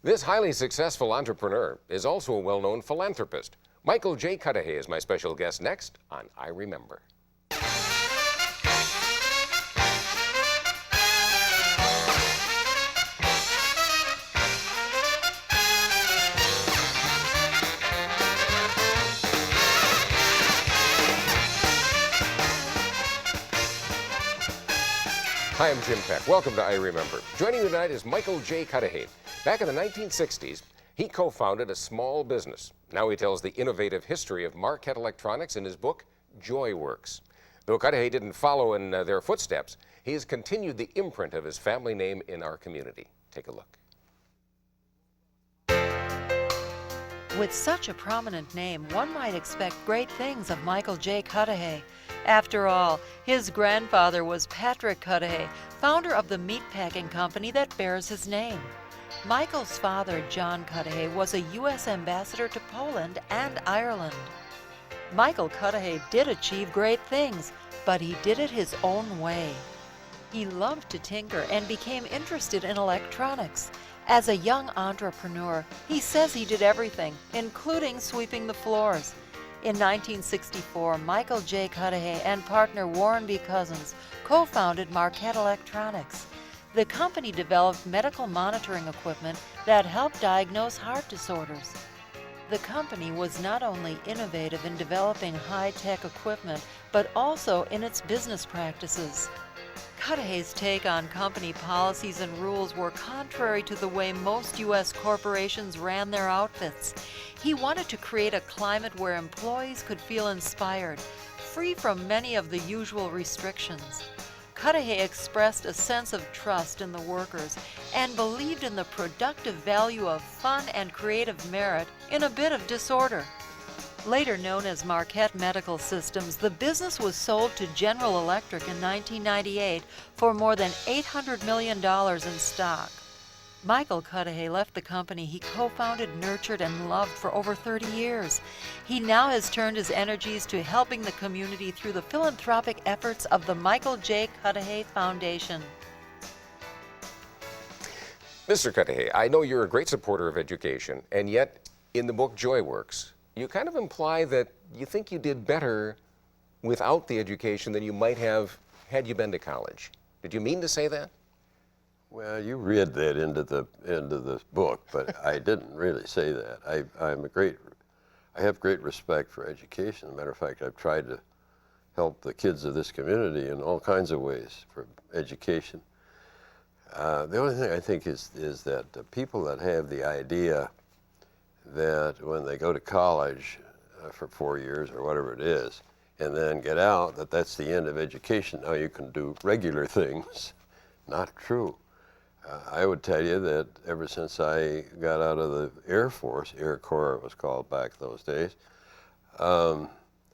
This highly successful entrepreneur is also a well-known philanthropist. Michael J. Cudahy is my special guest next on I Remember. Hi, I'm Jim Peck. Welcome to I Remember. Joining me tonight is Michael J. Cudahy. Back in the 1960s, he co-founded a small business. Now he tells the innovative history of Marquette Electronics in his book, JoyWorks. Though Cudahy didn't follow in their footsteps, he has continued the imprint of his family name in our community. Take a look. With such a prominent name, one might expect great things of Michael J. Cudahy. After all, his grandfather was Patrick Cudahy, founder of the meatpacking company that bears his name. Michael's father, John Cudahy, was a U.S. ambassador to Poland and Ireland. Michael Cudahy did achieve great things, but he did it his own way. He loved to tinker and became interested in electronics. As a young entrepreneur, he says he did everything, including sweeping the floors. In 1964, Michael J. Cudahy and partner Warren B. Cousins co-founded Marquette Electronics. The company developed medical monitoring equipment that helped diagnose heart disorders. The company was not only innovative in developing high-tech equipment, but also in its business practices. Cudahy's take on company policies and rules were contrary to the way most U.S. corporations ran their outfits. He wanted to create a climate where employees could feel inspired, free from many of the usual restrictions. Cudahy expressed a sense of trust in the workers and believed in the productive value of fun and creative merit in a bit of disorder. Later known as Marquette Medical Systems, the business was sold to General Electric in 1998 for more than $800 million in stock. Michael Cudahy left the company he co-founded, nurtured, and loved for over 30 years. He now has turned his energies to helping the community through the philanthropic efforts of the Michael J. Cudahy Foundation. Mr. Cudahy, I know you're a great supporter of education, and yet in the book JoyWorks, you kind of imply that you think you did better without the education than you might have had you been to college. Did you mean to say that? Well, you read that into the book, but I didn't really say that. I have great respect for education. As a matter of fact, I've tried to help the kids of this community in all kinds of ways for education. The only thing I think is that the people that have the idea that when they go to college for 4 years or whatever it is, and then get out, that's the end of education. Now you can do regular things. Not true. I would tell you that ever since I got out of the Air Force, Air Corps it was called back those days, I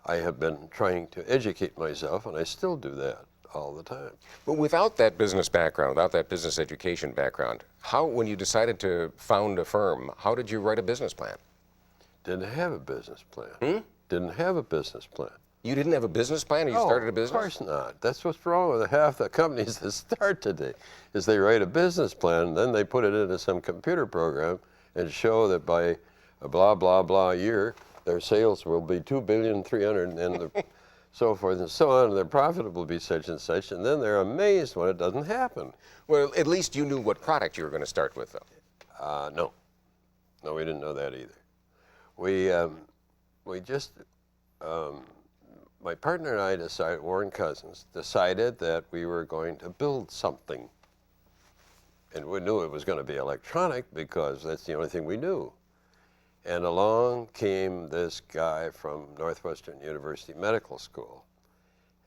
have been trying to educate myself, and I still do that all the time. But without that business background, without that business education background, when you decided to found a firm, how did you write a business plan? Didn't have a business plan. Didn't have a business plan. You didn't have a business plan, or you started a business? Of course not. That's what's wrong with half the companies that start today, is they write a business plan, and then they put it into some computer program and show that by a blah, blah, blah year, their sales will be $2,300,000,000 and so forth and so on, and their profit will be such and such, and then they're amazed when it doesn't happen. Well, at least you knew what product you were going to start with, though. No. No, we didn't know that either. We just, my partner and I decided, Warren Cousins, decided that we were going to build something. And we knew it was going to be electronic because that's the only thing we knew. And along came this guy from Northwestern University Medical School.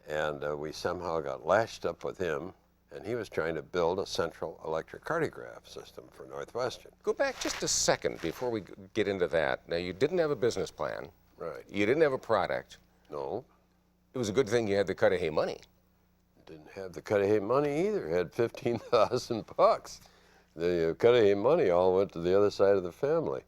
And we somehow got latched up with him, and he was trying to build a central electrocardiograph system for Northwestern. Go back just a second before we get into that. Now, you didn't have a business plan. Right. You didn't have a product. No. It was a good thing you had the Cudahy money. Didn't have the Cudahy money either. Had $15,000. The Cudahy money all went to the other side of the family.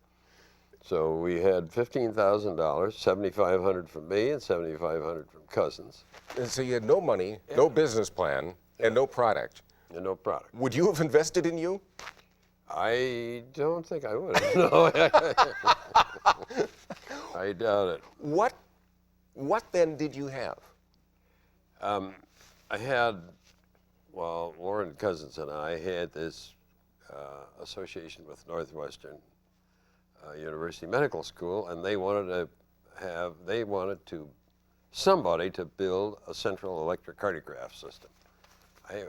So we had $15,000, $7,500 from me and $7,500 from Cousins. And so you had no money, no business plan, and no product. And no product. Would you have invested in you? I don't think I would have. No. I doubt it. What then did you have? I had, well, Lauren Cousins and I had this association with Northwestern University Medical School, and they wanted somebody to build a central electrocardiograph system.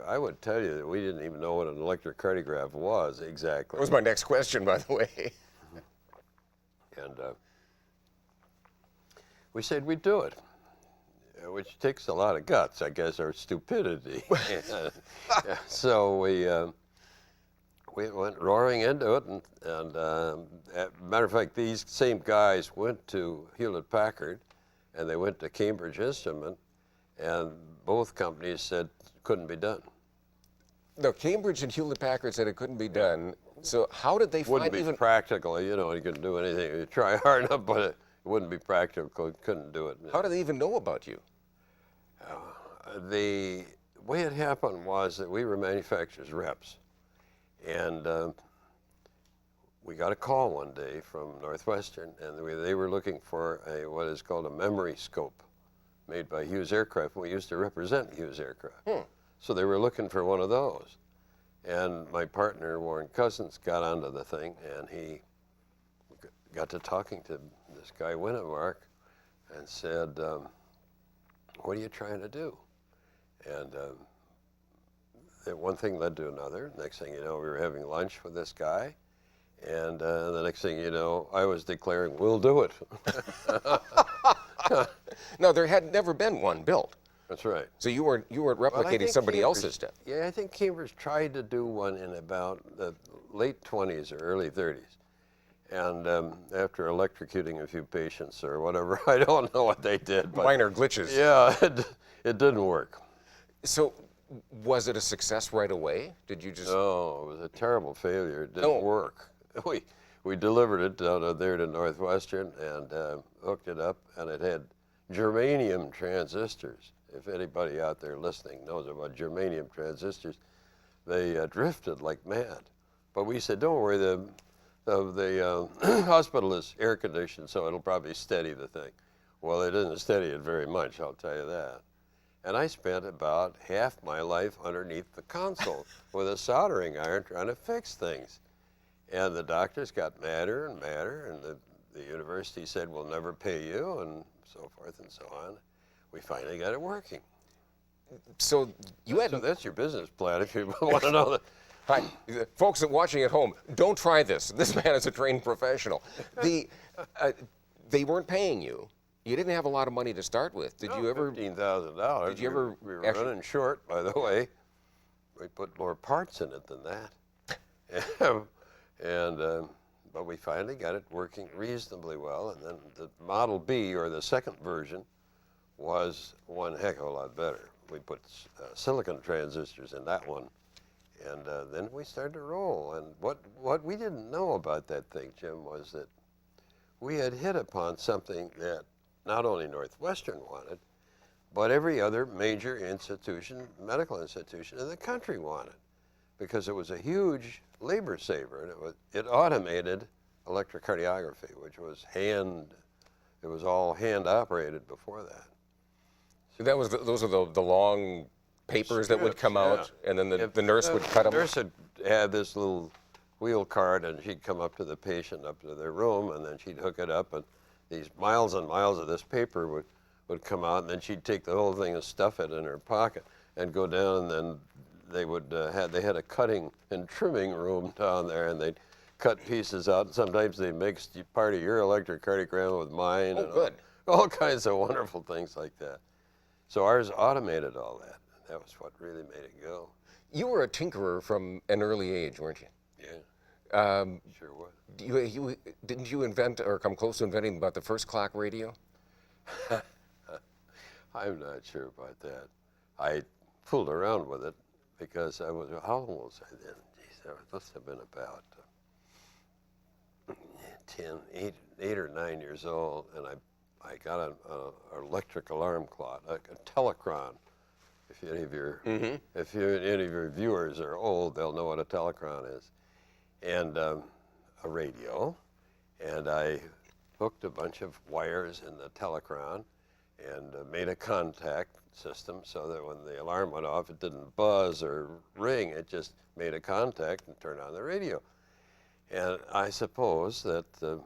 I would tell you that we didn't even know what an electrocardiograph was exactly. That was my next question, by the way. And we said we'd do it, which takes a lot of guts, I guess, or stupidity. So we went roaring into it, and matter of fact, these same guys went to Hewlett-Packard, and they went to Cambridge Instrument, and both companies said couldn't be done. No, Cambridge and Hewlett-Packard said it couldn't be done. So how did they Wouldn't find be even practical, you know, you couldn't do anything. You try hard enough, but it wouldn't be practical, couldn't do it. How did they even know about you? The way it happened was that we were manufacturers' reps, and we got a call one day from Northwestern, and they were looking for what is called a memory scope made by Hughes Aircraft. We used to represent Hughes Aircraft. So they were looking for one of those. And my partner, Warren Cousins, got onto the thing, and he got to talking to this guy, Winnemark, and said, what are you trying to do? And one thing led to another. Next thing you know, we were having lunch with this guy, and the next thing you know, I was declaring, we'll do it. No, there had never been one built. That's right. So you weren't replicating somebody else's stuff. Yeah, I think Cambridge tried to do one in about the late 20s or early 30s. And after electrocuting a few patients or whatever, I don't know what they did. But Minor glitches. yeah, it didn't work. So was it a success right away? Did you just... No, it was a terrible failure. It didn't work. We delivered it down there to Northwestern and hooked it up, and it had germanium transistors. If anybody out there listening knows about germanium transistors, they drifted like mad. But we said, don't worry, the hospital is air conditioned, so it'll probably steady the thing. Well, it didn't steady it very much, I'll tell you that. And I spent about half my life underneath the console with a soldering iron trying to fix things. And the doctors got madder and madder, and the university said, we'll never pay you, and so forth and so on. We finally got it working. So you had... So that's your business plan if you want to know that. Hi, folks watching at home, don't try this. This man is a trained professional. They weren't paying you. You didn't have a lot of money to start with. Did you ever... $15,000. Did you ever... We were running short, by the way. We put more parts in it than that. But we finally got it working reasonably well. And then the Model B, or the second version, was one heck of a lot better. We put silicon transistors in that one. And then we started to roll. And what we didn't know about that thing, Jim, was that we had hit upon something that not only Northwestern wanted, but every other major institution, medical institution in the country wanted, because it was a huge labor saver, and it automated electrocardiography, which was it was all hand operated before that. So that was those are the long papers that would come out, and then the nurse would cut them. The nurse would have this little wheel cart, and she'd come up to the patient, up to their room, and then she'd hook it up, and these miles and miles of this paper would come out, and then she'd take the whole thing and stuff it in her pocket and go down, and then they had a cutting and trimming room down there, and they'd cut pieces out, and sometimes they mixed part of your electrocardiogram with mine. Oh, and good. All kinds of wonderful things like that. So ours automated all that. That was what really made it go. You were a tinkerer from an early age, weren't you? Yeah. Sure was. Didn't you invent or come close to inventing about the first clock radio? I'm not sure about that. I fooled around with it because how old was I then? Geez, I must have been about 8 or 9 years old, and I got an electric alarm clock, a telecron. If any of your viewers are old, they'll know what a telecron is. and a radio, and I hooked a bunch of wires in the telechron and made a contact system so that when the alarm went off, it didn't buzz or ring. It just made a contact and turned on the radio. And I suppose that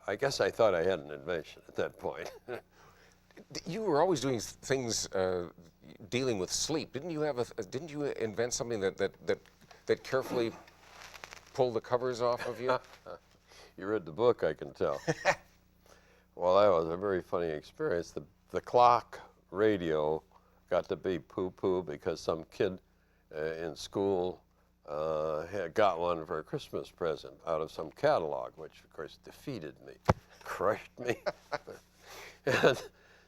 I guess I thought I had an invention at that point. You were always doing things dealing with sleep. Didn't you didn't you invent something that carefully pulled the covers off of you? You read the book, I can tell. Well, that was a very funny experience. The clock radio got to be poo-poo because some kid in school had got one for a Christmas present out of some catalog, which of course defeated me, crushed me. And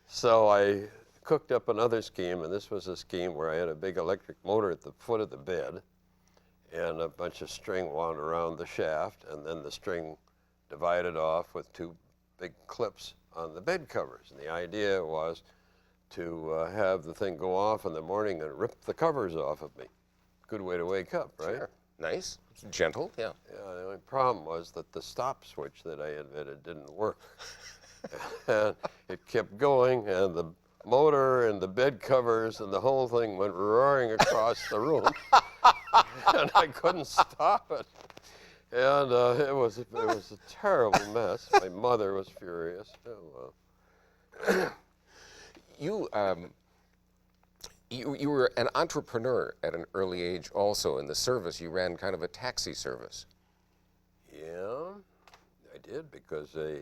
so I cooked up another scheme, and this was a scheme where I had a big electric motor at the foot of the bed and a bunch of string wound around the shaft, and then the string divided off with two big clips on the bed covers. And the idea was to have the thing go off in the morning and rip the covers off of me. Good way to wake up, right? Sure. Nice. Gentle, yeah. Yeah, the only problem was that the stop switch that I invented didn't work. And it kept going, and the motor and the bed covers and the whole thing went roaring across the room. And I couldn't stop it. And it was a terrible mess. My mother was furious. Oh, well. You were an entrepreneur at an early age also in the service. You ran kind of a taxi service. Yeah, I did because I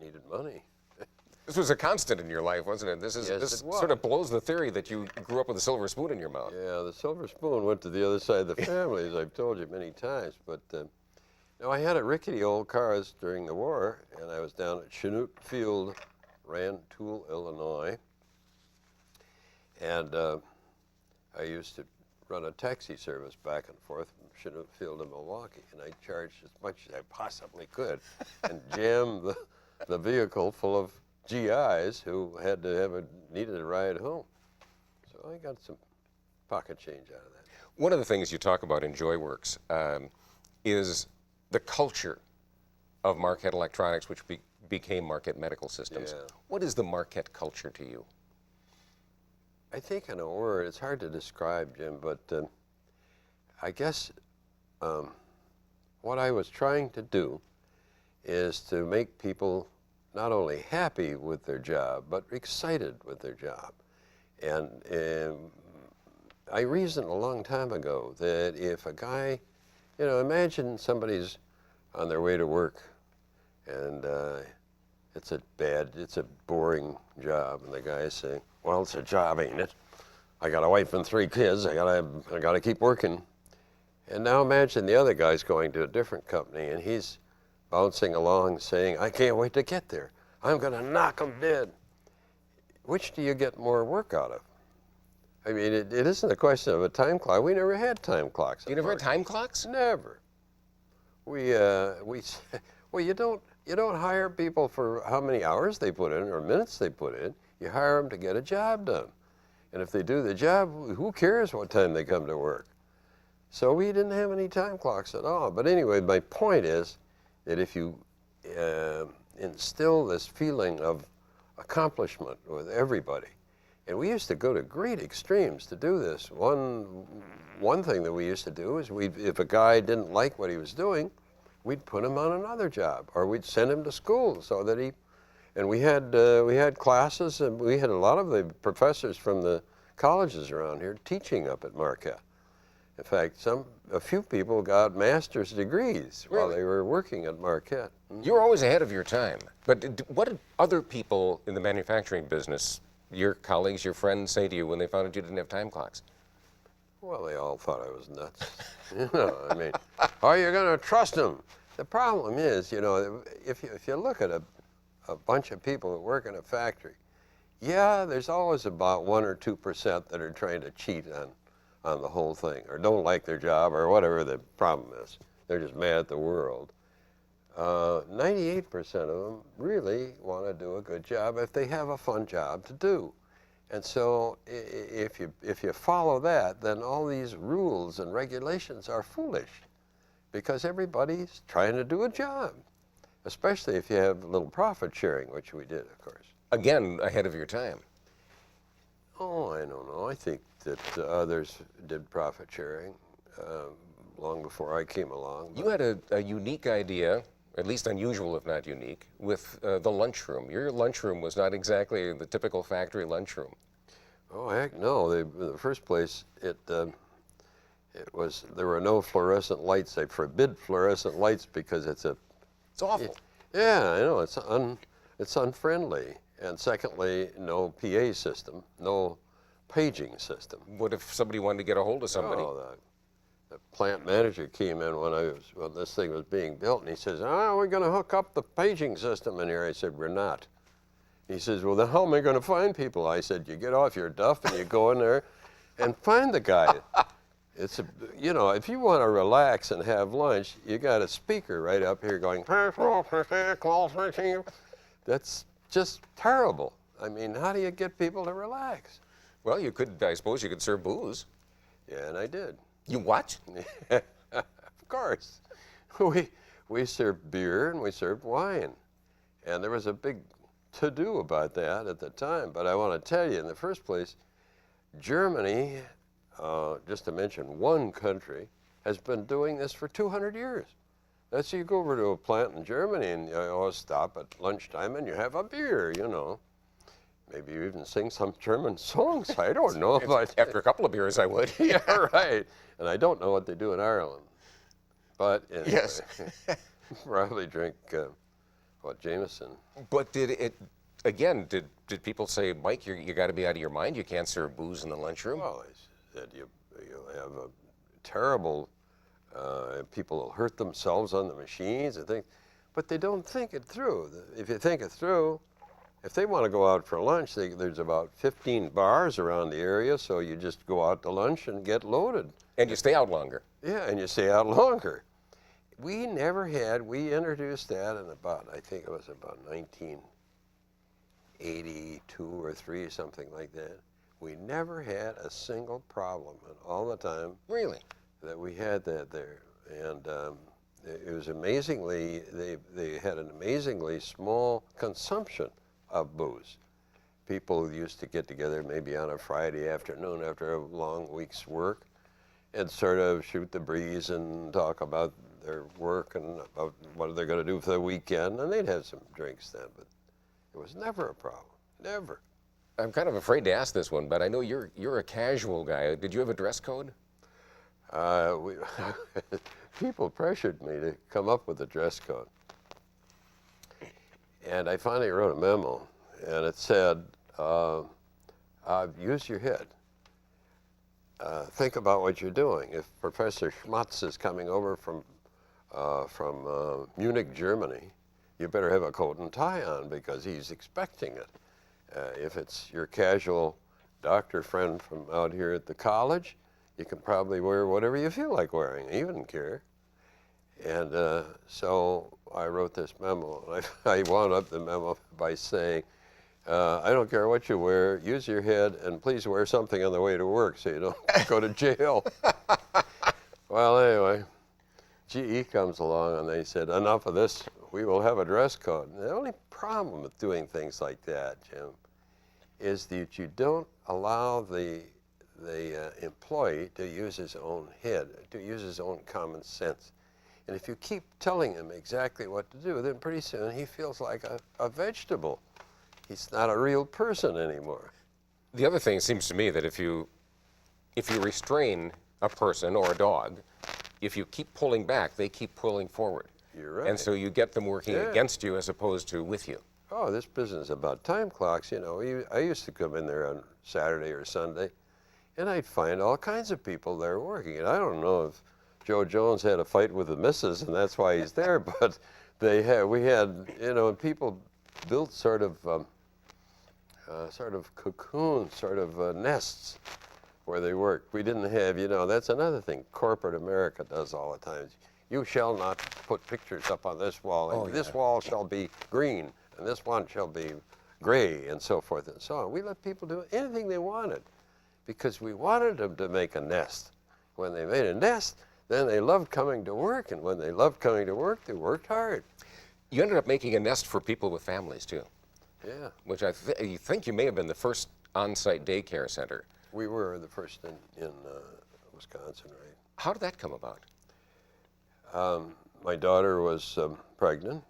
needed money. This was a constant in your life, wasn't it? This sort of blows the theory that you grew up with a silver spoon in your mouth. Yeah, the silver spoon went to the other side of the family, as I've told you many times. But I had a rickety old cars during the war, and I was down at Chinook Field, Rantoul, Illinois. And I used to run a taxi service back and forth from Chinook Field to Milwaukee, and I charged as much as I possibly could and jammed the vehicle full of GIs who needed a ride home. So I got some pocket change out of that. One of the things you talk about in JoyWorks is the culture of Marquette Electronics, which became Marquette Medical Systems. Yeah. What is the Marquette culture to you? I think in a word, it's hard to describe, Jim, but I guess what I was trying to do is to make people not only happy with their job, but excited with their job. And I reasoned a long time ago that if a guy, imagine somebody's on their way to work and it's a boring job, and the guy's saying, well, it's a job, ain't it? I got a wife and 3 kids, I gotta keep working. And now imagine the other guy's going to a different company and he's bouncing along saying, I can't wait to get there. I'm gonna knock them dead. Which do you get more work out of? I mean, it isn't a question of a time clock. We never had time clocks. You never had time clocks? Never. Well, you don't hire people for how many hours they put in or minutes they put in. You hire them to get a job done. And if they do the job, who cares what time they come to work? So we didn't have any time clocks at all. But anyway, my point is that if you instill this feeling of accomplishment with everybody, and we used to go to great extremes to do this. One thing that we used to do is if a guy didn't like what he was doing, we'd put him on another job, or we'd send him to school so that and we had classes, and we had a lot of the professors from the colleges around here teaching up at Marquette. In fact, a few people got master's degrees while they were working at Marquette. You were always ahead of your time. But what did other people in the manufacturing business, your colleagues, your friends, say to you when they found out you didn't have time clocks? Well, they all thought I was nuts. I mean, are you going to trust them? The problem is, if you look at a bunch of people that work in a factory, yeah, there's always about 1 or 2% that are trying to cheat on the whole thing, or don't like their job, or whatever the problem is. They're just mad at the world. 98% of them really want to do a good job if they have a fun job to do. And so if you follow that, then all these rules and regulations are foolish because everybody's trying to do a job, especially if you have a little profit sharing, which we did, of course. Again, ahead of your time. Oh, I don't know. I think that others did profit sharing long before I came along. You had a unique idea, at least unusual if not unique, with the lunchroom. Your lunchroom was not exactly the typical factory lunchroom. Oh, heck no. In the first place, there were no fluorescent lights. They forbid fluorescent lights because it's awful. Yeah, I know, it's unfriendly. And secondly, no PA system, no paging system. What if somebody wanted to get a hold of somebody? Oh, the plant manager came in when this thing was being built, and he says, "Oh, we're going to hook up the paging system in here." I said, "We're not." He says, "Well, then how am I going to find people?" I said, "You get off your duff and you go in there and find the guy." If you want to relax and have lunch, you got a speaker right up here going, that's just terrible. I mean, how do you get people to relax? Well, I suppose you could serve booze. Yeah, and I did. You what? Of course. We served beer and we served wine. And there was a big to-do about that at the time. But I want to tell you, in the first place, Germany, just to mention one country, has been doing this for 200 years. That's you go over to a plant in Germany and you always stop at lunchtime and you have a beer, you know. Maybe you even sing some German songs. I don't know. But After a couple of beers, I would. yeah, right. And I don't know what they do in Ireland. But anyway, Yes. probably drink, Jameson. But did people say, Mike, you got to be out of your mind. You can't serve booze in the lunchroom? Well, they said you have a terrible, people will hurt themselves on the machines and things, but they don't think it through. If you think it through, if they want to go out for lunch, there's about 15 bars around the area, so you just go out to lunch and get loaded. And you stay out longer. Yeah, and you stay out longer. We introduced that in I think it was about 1982 or 3, something like that. We never had a single problem in all the time. Really? That we had that there. And it was amazingly, they had an amazingly small consumption of booze. People used to get together maybe on a Friday afternoon after a long week's work and sort of shoot the breeze and talk about their work and about what they're going to do for the weekend, and they'd have some drinks then, but it was never a problem, never. I'm kind of afraid to ask this one, but I know you're a casual guy. Did you have a dress code? People pressured me to come up with a dress code. And I finally wrote a memo, and it said, use your head. Think about what you're doing. If Professor Schmatz is coming over from Munich, Germany, you better have a coat and tie on because he's expecting it. If it's your casual doctor friend from out here at the college, you can probably wear whatever you feel like wearing. He wouldn't care. And so I wrote this memo. And I wound up the memo by saying, I don't care what you wear, use your head, and please wear something on the way to work so you don't go to jail. Well, anyway, GE comes along and they said, enough of this, we will have a dress code. And the only problem with doing things like that, Jim, is that you don't allow the employee to use his own head, to use his own common sense. And if you keep telling him exactly what to do, then pretty soon he feels like a vegetable. He's not a real person anymore. The other thing seems to me that if you restrain a person or a dog, if you keep pulling back, they keep pulling forward. You're right. And so you get them working against you as opposed to with you. Oh, this business about time clocks, you know, I used to come in there on Saturday or Sunday, and I'd find all kinds of people there working. And I don't know if Joe Jones had a fight with the missus, and that's why he's there, but we had, you know, people built sort of cocoons, nests where they worked. We didn't have, you know, that's another thing corporate America does all the time. You shall not put pictures up on this wall, and this wall shall be green, and this one shall be gray and so forth and so on. We let people do anything they wanted because we wanted them to make a nest. When they made a nest, then they loved coming to work, and when they loved coming to work, they worked hard. You ended up making a nest for people with families, too. Yeah. Which I think you may have been the first on-site daycare center. We were the first in Wisconsin, right? How did that come about? My daughter was pregnant,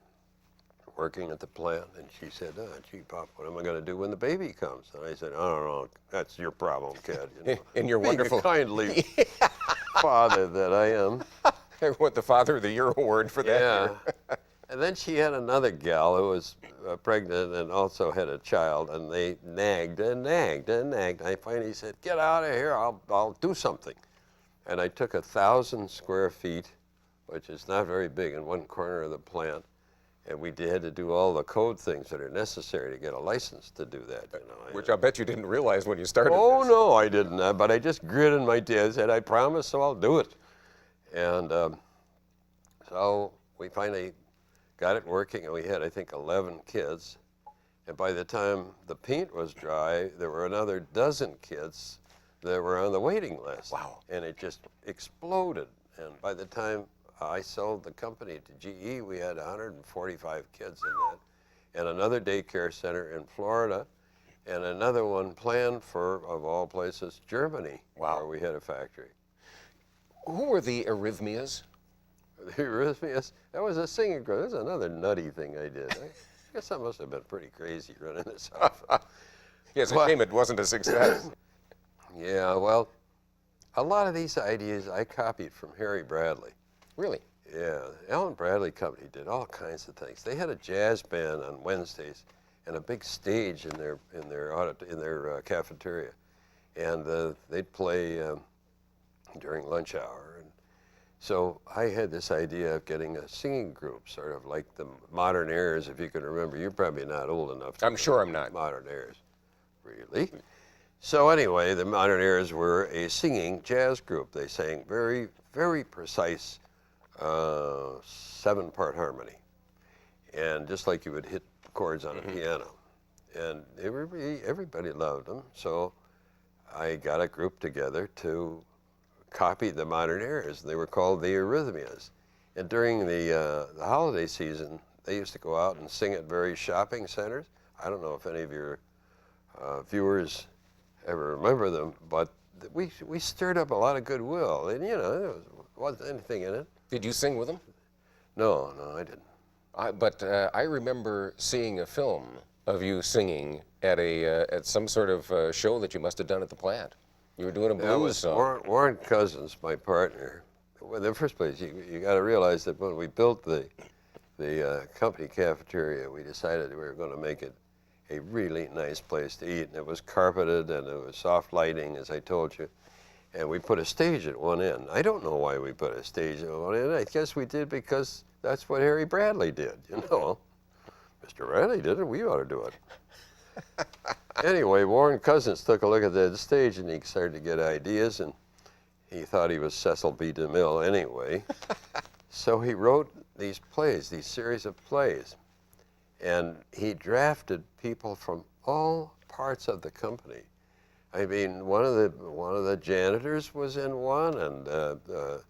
working at the plant, and she said, gee, Pop, what am I going to do when the baby comes? And I said, I don't know, that's your problem, kid. You know, and you're wonderful. Being a kindly father that I am. I won the Father of the Year award for that year. And then she had another gal who was pregnant and also had a child, and they nagged and nagged and nagged. I finally said, get out of here, I'll do something. And I took 1,000 square feet, which is not very big, in one corner of the plant, and we had to do all the code things that are necessary to get a license to do that. You know. Which I bet you didn't realize when you started Oh, this. no, I didn't, but I just gritted my teeth and said, I promise, so I'll do it. And so we finally got it working, and we had, I think, 11 kids. And by the time the paint was dry, there were another dozen kids that were on the waiting list. Wow. And it just exploded. And by the time I sold the company to GE, we had 145 kids in that, and another daycare center in Florida, and another one planned for, of all places, Germany, Wow. where we had a factory. Who were the Arrhythmias? The Eurythmias, that was a singing group. That was another nutty thing I did. I guess I must have been pretty crazy running this off. Yes, it wasn't a success. Yeah, well, a lot of these ideas I copied from Harry Bradley. Really? Yeah, Alan Bradley Company did all kinds of things. They had a jazz band on Wednesdays and a big stage in their cafeteria, and they'd play during lunch hour. And so I had this idea of getting a singing group, sort of like the Modern Airs, if you can remember. You're probably not old enough to I'm sure I'm not. Modern Airs. Really? So anyway, the Modern Airs were a singing jazz group. They sang very, very precise 7-part harmony, and just like you would hit chords on a piano. And everybody loved them, so I got a group together to copy the Modern Airs. They were called the Eurythmias. And during the holiday season, they used to go out and sing at various shopping centers. I don't know if any of your viewers ever remember them, but we stirred up a lot of goodwill. And, you know, there wasn't anything in it. Did you sing with them? No, I didn't. But I remember seeing a film of you singing at some sort of show that you must have done at the plant. You were doing a blues song. Warren Cousins, my partner. Well, in the first place, you got to realize that when we built the company cafeteria, we decided we were going to make it a really nice place to eat. And it was carpeted, and it was soft lighting, as I told you. And we put a stage at one end. I don't know why we put a stage at one end. I guess we did because that's what Harry Bradley did, you know. Mr. Bradley did it, we ought to do it. Anyway, Warren Cousins took a look at that stage, and he started to get ideas, and he thought he was Cecil B. DeMille anyway. So he wrote these plays, these series of plays, and he drafted people from all parts of the company. I mean, one of the janitors was in one, and a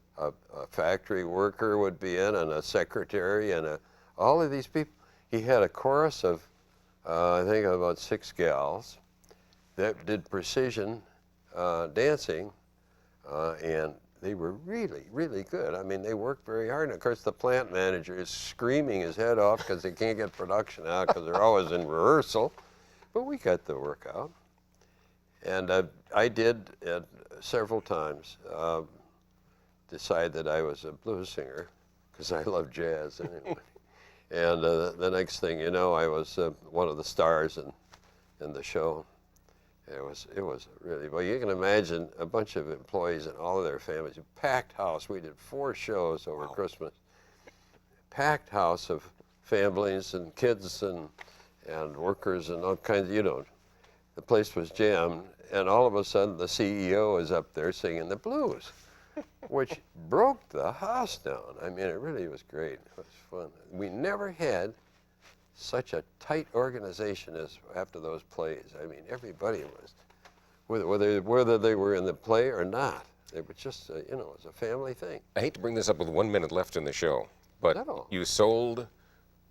factory worker would be in, and a secretary, and all of these people. He had a chorus of, I think, about 6 gals that did precision dancing, and they were really, really good. I mean, they worked very hard. And of course, the plant manager is screaming his head off because they can't get production out because they're always in rehearsal. But we got the work out. And I did several times decide that I was a blues singer because I love jazz anyway. And the next thing you know, I was one of the stars in the show. It was really, well, you can imagine a bunch of employees and all of their families, a packed house. We did 4 shows over Christmas. Packed house of families and kids and workers and all kinds of, you know. The place was jammed, and all of a sudden the CEO is up there singing the blues, which broke the house down. I mean, it really was great. It was fun. We never had such a tight organization as after those plays. I mean, everybody was, whether they were in the play or not, it was just, you know, it was a family thing. I hate to bring this up with 1 minute left in the show, but No. you sold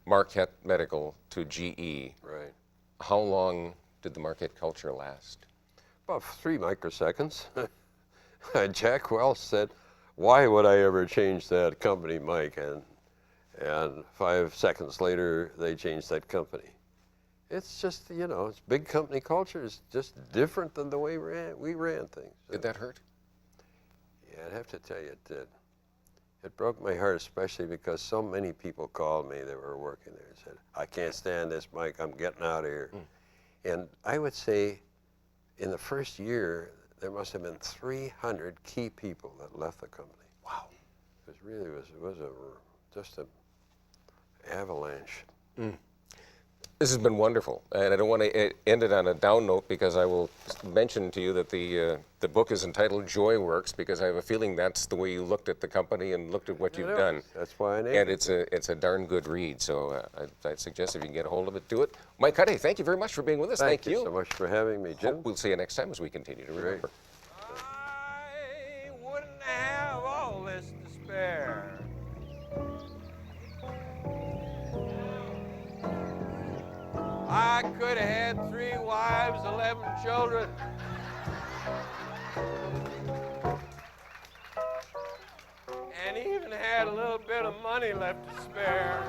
Marquette Medical to GE. Right. How long did the Marquette culture last? About 3 microseconds. Jack Welch said, "Why would I ever change that company, Mike?" And 5 seconds later, they changed that company. It's just, you know, it's big company culture is just different than the way we ran things. Did that hurt? Yeah, I'd have to tell you it did. It broke my heart, especially because so many people called me that were working there and said, "I can't stand this, Mike. I'm getting out of here." And I would say in the first year, there must have been 300 key people that left the company. Wow. It was just an avalanche. This has been wonderful, and I don't want to end it on a down note because I will mention to you that the book is entitled Joy Works because I have a feeling that's the way you looked at the company and looked at what you've done. That's why I named And it. it's a darn good read, so I'd suggest if you can get a hold of it, do it. Mike Cudahy, thank you very much for being with us. Thank you so much for having me, Jim. Hope we'll see you next time as we continue to remember. I wouldn't have all this to spare. I could have had 3 wives, 11 children. And even had a little bit of money left to spare.